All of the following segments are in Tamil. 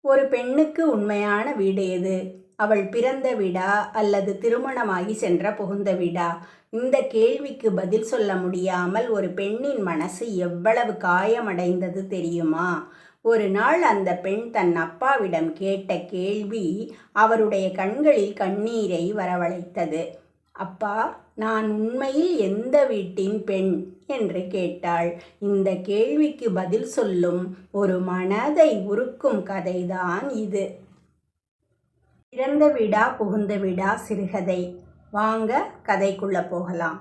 ஒரு பெண்ணுக்கு உண்மையான வீடு எது? அவள் பிறந்த வீடா அல்லது திருமணமாகி சென்ற புகுந்த வீடா? இந்த கேள்விக்கு பதில் சொல்ல முடியாமல் ஒரு பெண்ணின் மனசு எவ்வளவு காயமடைந்தது தெரியுமா? ஒரு நாள் அந்த பெண் தன் அப்பாவிடம் கேட்ட கேள்வி அவருடைய கண்களில் கண்ணீரை வரவழைத்தது. அப்பா, நான் உண்மையில் எந்த வீட்டின் பெண் என்று கேட்டாள். இந்த கேள்விக்கு பதில் சொல்லும் ஒரு மனதை உருக்கும் கதைதான் இது. பிறந்த வீடா புகுந்த வீடா சிறுகதை. வாங்க கதைக்குள்ள போகலாம்.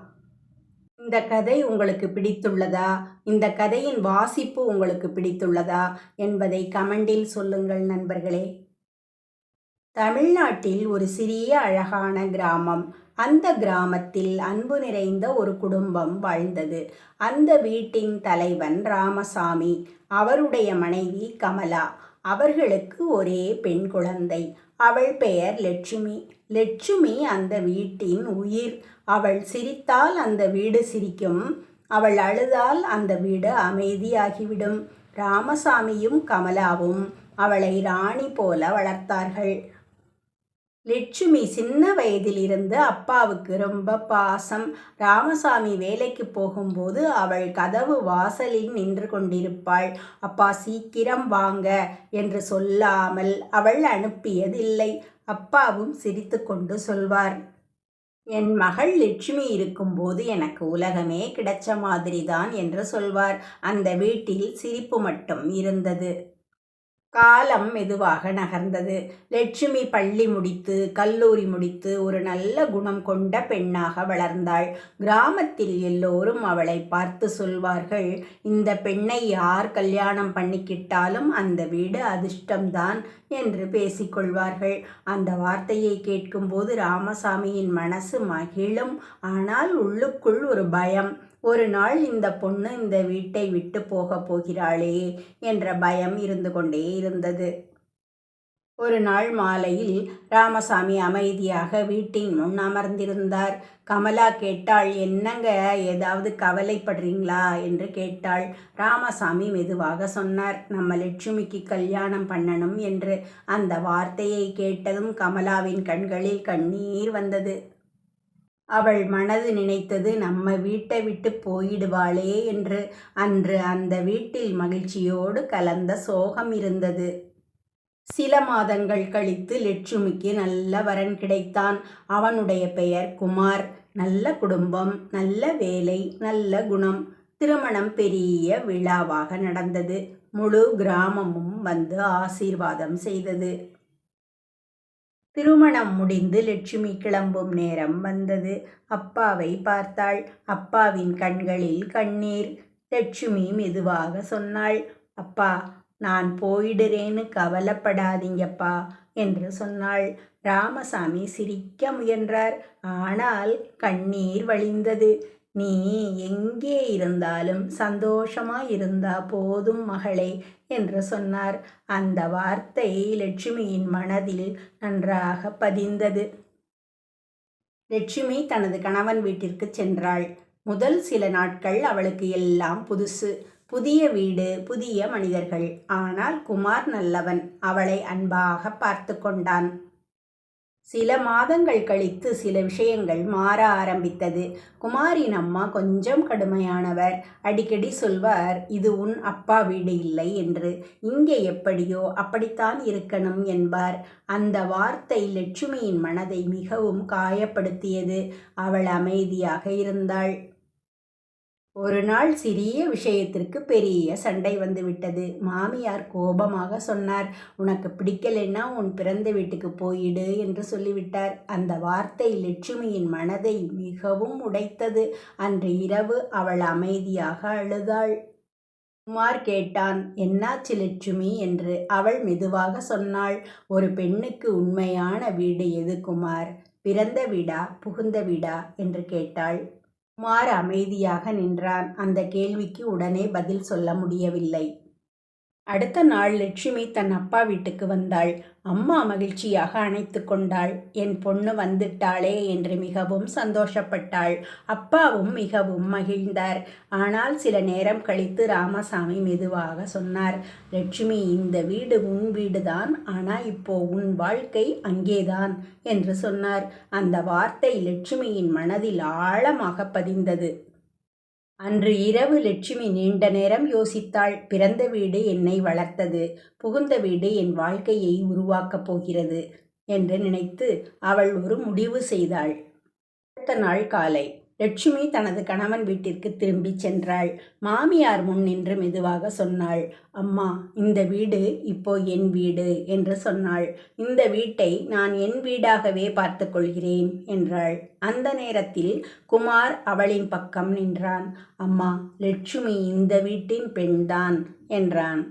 இந்த கதை உங்களுக்கு பிடித்துள்ளதா? இந்த கதையின் வாசிப்பு உங்களுக்கு பிடித்துள்ளதா என்பதை கமெண்டில் சொல்லுங்கள் நண்பர்களே. தமிழ்நாட்டில் ஒரு சிறிய அழகான கிராமம். அந்த கிராமத்தில் அன்பு நிறைந்த ஒரு குடும்பம் வாழ்ந்தது. அந்த வீட்டின் தலைவன் ராமசாமி, அவருடைய மனைவி கமலா. அவர்களுக்கு ஒரே பெண் குழந்தை. அவள் பெயர் லட்சுமி. லட்சுமி அந்த வீட்டின் உயிர். அவள் சிரித்தால் அந்த வீடு சிரிக்கும். அவள் அழுதால் அந்த வீடு அமைதியாகிவிடும். ராமசாமியும் கமலாவும் அவளை ராணி போல வளர்த்தார்கள். லட்சுமி சின்ன வயதிலிருந்து அப்பாவுக்கு ரொம்ப பாசம். ராமசாமி வேலைக்கு போகும்போது அவள் கதவு வாசலில் நின்று கொண்டிருப்பாள். அப்பா சீக்கிரம் வாங்க என்று சொல்லாமல் அவள் அனுப்பியதில்லை. அப்பாவும் சிரித்து கொண்டு சொல்வார், என் மகள் லட்சுமி இருக்கும்போது எனக்கு உலகமே கிடைச்ச மாதிரிதான் என்று சொல்வார். அந்த வீட்டில் சிரிப்பு மட்டும் இருந்தது. காலம் மெதுவாக நகர்ந்தது. லட்சுமி பள்ளி முடித்து கல்லூரி முடித்து ஒரு நல்ல குணம் கொண்ட பெண்ணாக வளர்ந்தாள். கிராமத்தில் எல்லோரும் அவளை பார்த்து சொல்வார்கள், இந்த பெண்ணை யார் கல்யாணம் பண்ணிக்கிட்டாலும் அந்த வீடு அதிர்ஷ்டம்தான் என்று பேசிக்கொள்வார்கள். அந்த வார்த்தையை கேட்கும்போது ராமசாமியின் மனசு மகிழும். ஆனால் உள்ளுக்குள் ஒரு பயம். ஒரு நாள் இந்த பொண்ணு இந்த வீட்டை விட்டு போகப் போகிறாளே என்ற பயம் இருந்து கொண்டே இருந்தது. ஒரு நாள் மாலையில் ராமசாமி அமைதியாக வீட்டின் முன் அமர்ந்திருந்தார். கமலா கேட்டாள், என்னங்க, ஏதாவது கவலைப்படுறீங்களா என்று கேட்டாள். ராமசாமி மெதுவாக சொன்னார், நம்ம லட்சுமிக்கு கல்யாணம் பண்ணணும் என்று. அந்த வார்த்தையை கேட்டதும் கமலாவின் கண்களில் கண்ணீர் வந்தது. அவள் மனது நினைத்தது, நம்ம வீட்டை விட்டு போயிடுவாளே என்று. அன்று அந்த வீட்டில் மகிழ்ச்சியோடு கலந்த சோகம் இருந்தது. சில மாதங்கள் கழித்து லட்சுமிக்கு நல்ல வரன் கிடைத்தான். அவனுடைய பெயர் குமார். நல்ல குடும்பம், நல்ல வேலை, நல்ல குணம். திருமணம் பெரிய விழாவாக நடந்தது. முழு கிராமமும் வந்து ஆசீர்வாதம் செய்தது. திருமணம் முடிந்து லட்சுமி கிளம்பும் நேரம் வந்தது. அப்பாவை பார்த்தாள். அப்பாவின் கண்களில் கண்ணீர். லட்சுமி மெதுவாக சொன்னாள், அப்பா, நான் போயிடுறேன்னு கவலைப்படாதீங்கப்பா என்று சொன்னாள். ராமசாமி சிரிக்க முயன்றார். ஆனால் கண்ணீர் வழிந்தது. நீ எங்கே இருந்தாலும் சந்தோஷமாயிருந்தா போதும் மகளே என்று சொன்னார். அந்த வார்த்தை லட்சுமியின் மனதில் நன்றாக பதிந்தது. லட்சுமி தனது கணவன் வீட்டிற்கு சென்றாள். முதல் சில நாட்கள் அவளுக்கு எல்லாம் புதுசு. புதிய வீடு, புதிய மனிதர்கள். ஆனால் குமார் நல்லவன். அவளை அன்பாக பார்த்து கொண்டான். சில மாதங்கள் கழித்து சில விஷயங்கள் மாற ஆரம்பித்தது. குமாரின் அம்மா கொஞ்சம் கடுமையானவர். அடிக்கடி சொல்வார், இது உன் அப்பா வீடு இல்லை என்று. இங்கே எப்படியோ அப்படித்தான் இருக்கணும் என்பார். அந்த வார்த்தை லட்சுமியின் மனதை மிகவும் காயப்படுத்தியது. அவள் அமைதியாக இருந்தாள். ஒரு நாள் சிறிய விஷயத்திற்கு பெரிய சண்டை வந்துவிட்டது. மாமியார் கோபமாக சொன்னார், உனக்கு பிடிக்கலைன்னா உன் பிறந்த வீட்டுக்கு போயிடு என்று சொல்லிவிட்டார். அந்த வார்த்தை லட்சுமியின் மனதை மிகவும் உடைத்தது. அன்று இரவு அவள் அமைதியாக அழுதாள். குமார் கேட்டான், என்னாச்சு லட்சுமி என்று. அவள் மெதுவாக சொன்னாள், ஒரு பெண்ணுக்கு உண்மையான வீடு எது குமார்? பிறந்த வீடா புகுந்த வீடா என்று கேட்டாள். குமார் அமைதியாக நின்றான். அந்த கேள்விக்கு உடனே பதில் சொல்ல முடியவில்லை. அடுத்த நாள் லட்சுமி தன் அப்பா வீட்டுக்கு வந்தாள். அம்மா மகிழ்ச்சியாக அணைத்து கொண்டாள். என் பொண்ணு வந்துட்டாளே என்று மிகவும் சந்தோஷப்பட்டாள். அப்பாவும் மிகவும் மகிழ்ந்தார். ஆனால் சில நேரம் கழித்து ராமசாமி மெதுவாக சொன்னார், லட்சுமி, இந்த வீடு உன் வீடுதான், ஆனால் இப்போ உன் வாழ்க்கை அங்கேதான் என்று சொன்னார். அந்த வார்த்தை லட்சுமியின் மனதில் ஆழமாக பதிந்தது. அன்று இரவு லட்சுமி நீண்ட நேரம் யோசித்தாள். பிறந்த வீடு என்னை வளர்த்தது, புகுந்த வீடு என் வாழ்க்கையை உருவாக்கப் போகிறது என்று நினைத்து அவள் ஒரு முடிவு செய்தாள். அடுத்த நாள் காலை லட்சுமி தனது கணவன் வீட்டிற்கு திரும்பிச் சென்றாள். மாமியார் முன் நின்று மெதுவாக சொன்னாள், அம்மா, இந்த வீடு இப்போ என் வீடு என்று சொன்னாள். இந்த வீட்டை நான் என் வீடாகவே பார்த்து கொள்கிறேன் என்றாள். அந்த நேரத்தில் குமார் அவளின் பக்கம் நின்றான். அம்மா, லட்சுமி இந்த வீட்டின் பெண்தான் என்றான்.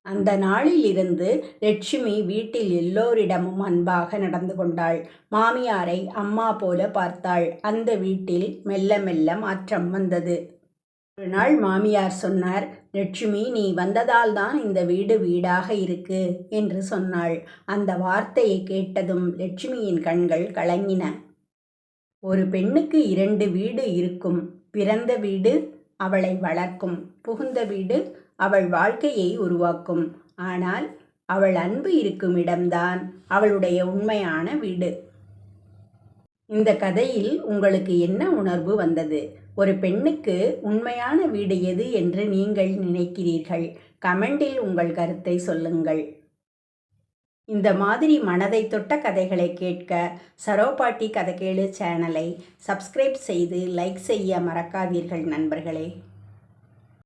அந்த நாளிலிருந்து லட்சுமி வீட்டில் எல்லோரிடமும் அன்பாக நடந்து கொண்டாள். மாமியாரை அம்மா போல பார்த்தாள். அந்த வீட்டில் மெல்ல மெல்ல மாற்றம் வந்தது. ஒரு நாள் மாமியார் சொன்னார், லட்சுமி, நீ வந்ததால் தான் இந்த வீடு வீடாக இருக்கு என்று சொன்னாள். அந்த வார்த்தையை கேட்டதும் லட்சுமியின் கண்கள் கலங்கின. ஒரு பெண்ணுக்கு 2 வீடு இருக்கும். பிறந்த வீடு அவளை வளர்க்கும், புகுந்த வீடு அவள் வாழ்க்கையை உருவாக்கும். ஆனால் அவள் அன்பு இருக்கும் இடம்தான் அவளுடைய உண்மையான வீடு. இந்த கதையில் உங்களுக்கு என்ன உணர்வு வந்தது? ஒரு பெண்ணுக்கு உண்மையான வீடு எது என்று நீங்கள் நினைக்கிறீர்கள்? கமெண்டில் உங்கள் கருத்தை சொல்லுங்கள். இந்த மாதிரி மனதை தொட்ட கதைகளை கேட்க சரோபாட்டி கதை கேளு சேனலை சப்ஸ்கிரைப் செய்து லைக் செய்ய மறக்காதீர்கள் நண்பர்களே.